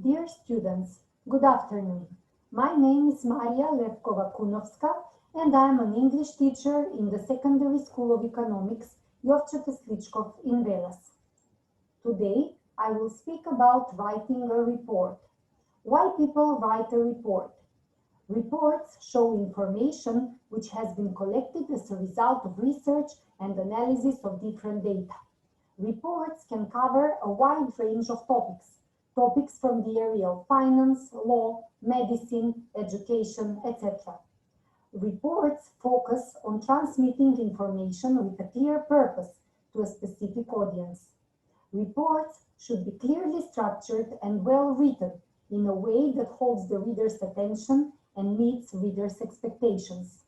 Dear students, good afternoon. My name is Maria Levkova-Kunovska and I am an English teacher in the Secondary School of Economics, Jovče Tesličkov in Velas. Today, I will speak about writing a report. Why people write a report? Reports show information which has been collected as a result of research and analysis of different data. Reports can cover a wide range of topics from the area of finance, law, medicine, education, etc. Reports focus on transmitting information with a clear purpose to a specific audience. Reports should be clearly structured and well written in a way that holds the reader's attention and meets readers' expectations.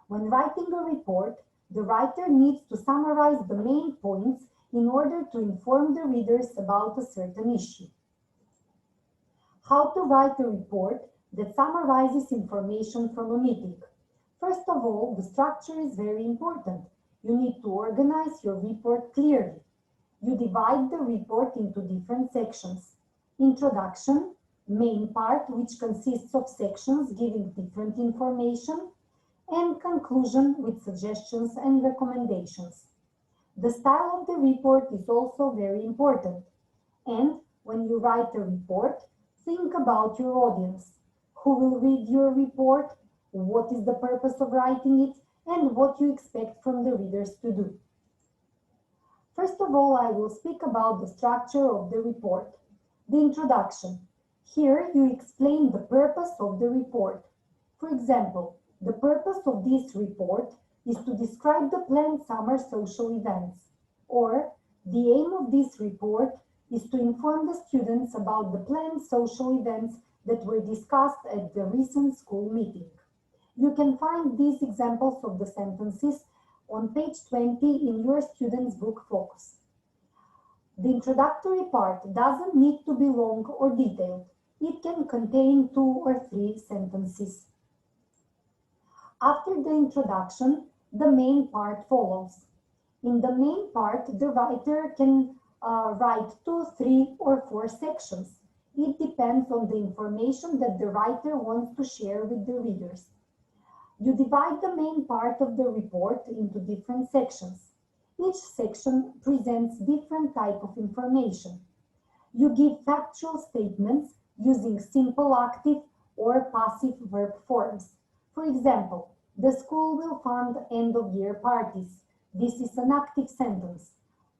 When writing a report, the writer needs to summarize the main points in order to inform the readers about a certain issue. How to write a report that summarizes information from a meeting? First of all, the structure is very important. You need to organize your report clearly. You divide the report into different sections. Introduction, main part, which consists of sections giving different information, and conclusion with suggestions and recommendations. The style of the report is also very important. And when you write a report, think about your audience. Who will read your report? What is the purpose of writing it? And what you expect from the readers to do. First of all, I will speak about the structure of the report. The introduction. Here you explain the purpose of the report. For example, the purpose of this report is to describe the planned summer social events. Or, the aim of this report is to inform the students about the planned social events that were discussed at the recent school meeting. You can find these examples of the sentences on page 20 in your student's book Focus. The introductory part doesn't need to be long or detailed. It can contain 2 or 3 sentences. After the introduction, the main part follows. In the main part, the writer can write 2, 3, or 4 sections. It depends on the information that the writer wants to share with the readers. You divide the main part of the report into different sections. Each section presents different type of information. You give factual statements using simple active or passive verb forms. For example, the school will fund end-of-year parties. This is an active sentence.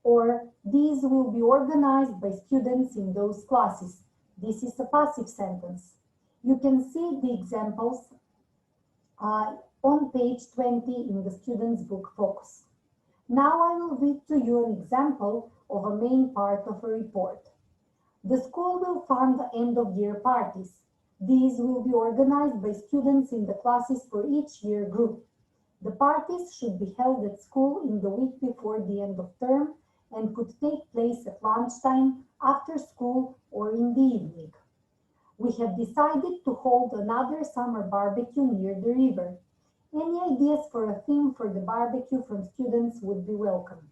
Or, these will be organized by students in those classes. This is a passive sentence. You can see the examples on page 20 in the student's book Focus. Now I will read to you an example of a main part of a report. The school will fund end-of-year parties. These will be organized by students in the classes for each year group. The parties should be held at school in the week before the end of term and could take place at lunchtime, after school, or in the evening. We have decided to hold another summer barbecue near the river. Any ideas for a theme for the barbecue from students would be welcome.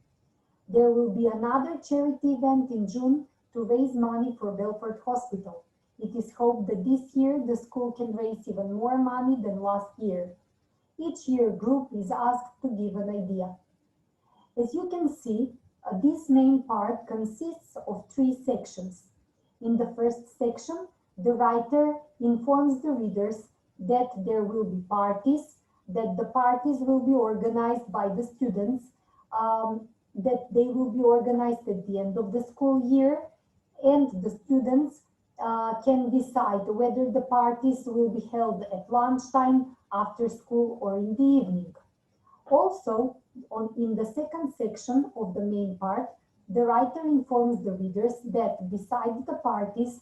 There will be another charity event in June to raise money for Belfort Hospital. It is hoped that this year the school can raise even more money than last year. Each year group is asked to give an idea. As you can see, this main part consists of 3 sections. In the first section, the writer informs the readers that there will be parties, that the parties will be organized by the students, that they will be organized at the end of the school year, and the students can decide whether the parties will be held at lunchtime, after school, or in the evening. Also, in the second section of the main part, the writer informs the readers that besides the parties,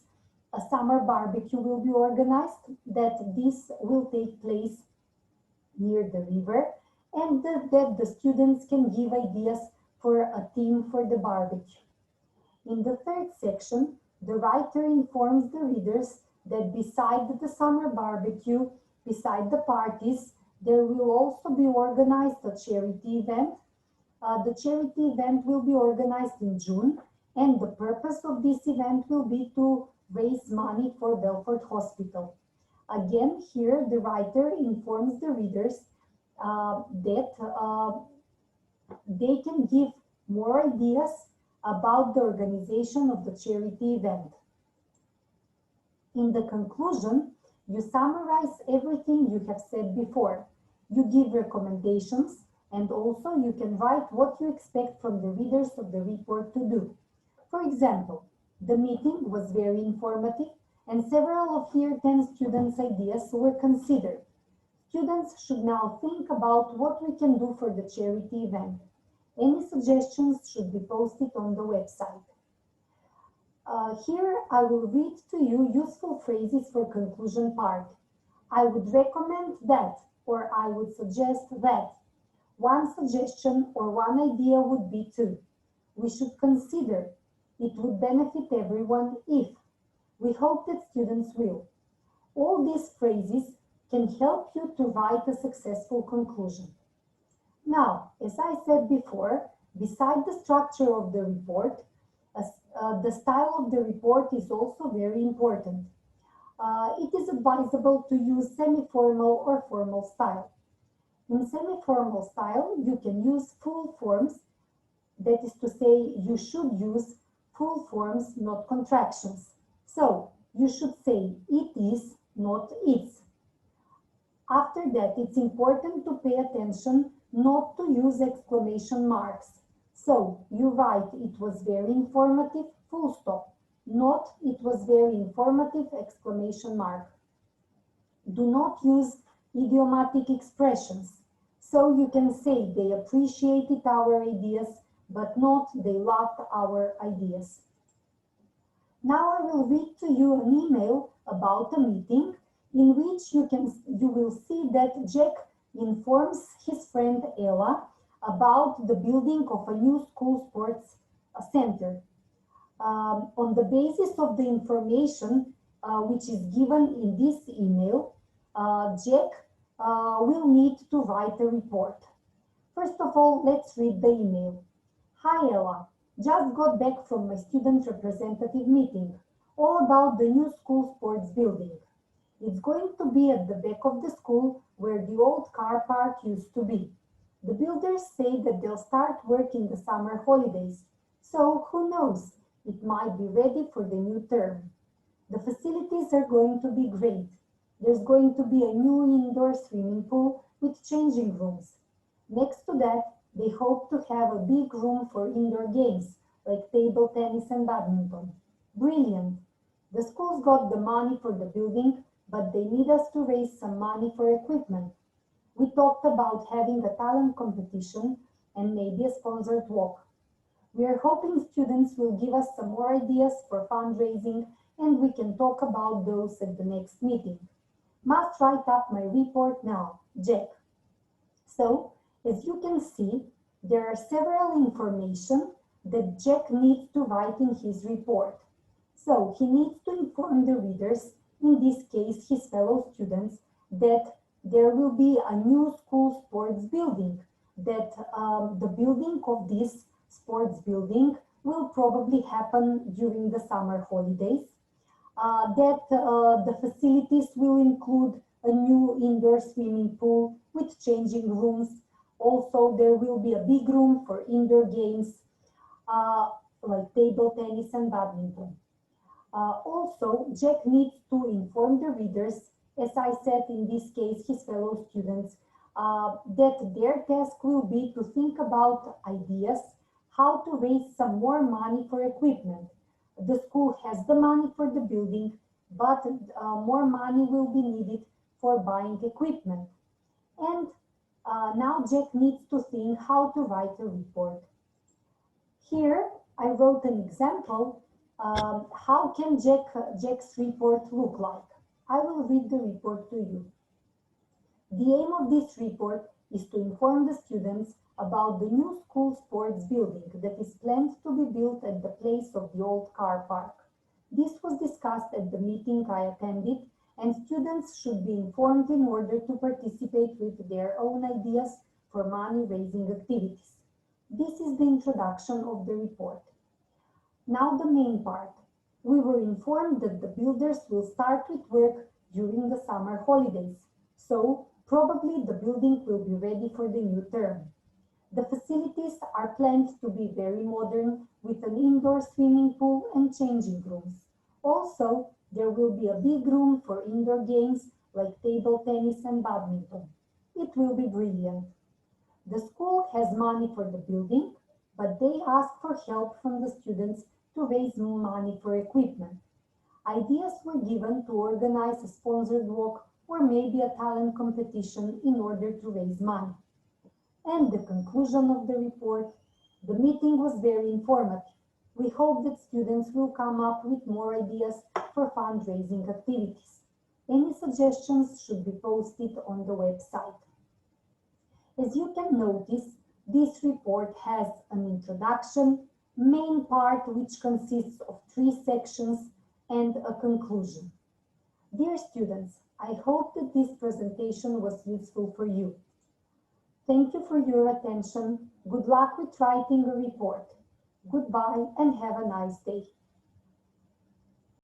a summer barbecue will be organized, that this will take place near the river, and that the students can give ideas for a theme for the barbecue. In the third section, the writer informs the readers that beside the summer barbecue, beside the parties, there will also be organized a charity event. The charity event will be organized in June, and the purpose of this event will be to raise money for Belfort Hospital. Again, here the writer informs the readers that they can give more ideas about the organization of the charity event. In the conclusion, you summarize everything you have said before. You give recommendations, and also you can write what you expect from the readers of the report to do. For example, the meeting was very informative and several of Year 10 students' ideas were considered. Students should now think about what we can do for the charity event. Any suggestions should be posted on the website. Here I will read to you useful phrases for conclusion part. I would recommend that, or I would suggest that. One suggestion or one idea would be to. We should consider. It would benefit everyone if. We hope that students will. All these phrases can help you to write a successful conclusion. Now, as I said before, beside the structure of the report, the style of the report is also very important. It is advisable to use semi-formal or formal style. In semi-formal style, you can use full forms, that is to say, you should use full forms, not contractions. So, you should say, it is, not it's. After that, it's important to pay attention not to use exclamation marks. So, you write, it was very informative, full stop, not, it was very informative, exclamation mark. Do not use idiomatic expressions. So, you can say, they appreciated our ideas, but not, they loved our ideas. Now I will read to you an email about a meeting in which you will see that Jack informs his friend Ella about the building of a new school sports center. On the basis of the information which is given in this email, Jack will need to write a report. First of all, let's read the email. Hi Ella, just got back from my student representative meeting, all about the new school sports building. It's going to be at the back of the school where the old car park used to be. The builders say that they'll start work in the summer holidays, so who knows, it might be ready for the new term. The facilities are going to be great. There's going to be a new indoor swimming pool with changing rooms. Next to that, they hope to have a big room for indoor games like table tennis and badminton. Brilliant! The school's got the money for the building, but they need us to raise some money for equipment. We talked about having a talent competition and maybe a sponsored walk. We are hoping students will give us some more ideas for fundraising, and we can talk about those at the next meeting. Must write up my report now, Jack. So, as you can see, there are several information that Jack needs to write in his report. So, he needs to inform the readers, in this case his fellow students, that there will be a new school sports building, that the building of this sports building will probably happen during the summer holidays, that the facilities will include a new indoor swimming pool with changing rooms. Also, there will be a big room for indoor games like table tennis and badminton. Also, Jack needs to inform the readers, as I said in this case, his fellow students, that their task will be to think about ideas, how to raise some more money for equipment. The school has the money for the building, but more money will be needed for buying equipment. And now Jack needs to think how to write a report. Here I wrote an example. How can Jack's report look like? I will read the report to you. The aim of this report is to inform the students about the new school sports building that is planned to be built at the place of the old car park. This was discussed at the meeting I attended, and students should be informed in order to participate with their own ideas for money-raising activities. This is the introduction of the report. Now the main part. We were informed that the builders will start with work during the summer holidays, so probably the building will be ready for the new term. The facilities are planned to be very modern with an indoor swimming pool and changing rooms. Also, there will be a big room for indoor games like table tennis and badminton. It will be brilliant. The school has money for the building, but they ask for help from the students to raise money for equipment. Ideas were given to organize a sponsored walk or maybe a talent competition in order to raise money. And the conclusion of the report, the meeting was very informative. We hope that students will come up with more ideas for fundraising activities. Any suggestions should be posted on the website. As you can notice, this report has an introduction, main part which consists of 3 sections, and a conclusion. Dear students, I hope that this presentation was useful for you. Thank you for your attention. Good luck with writing a report. Goodbye and have a nice day.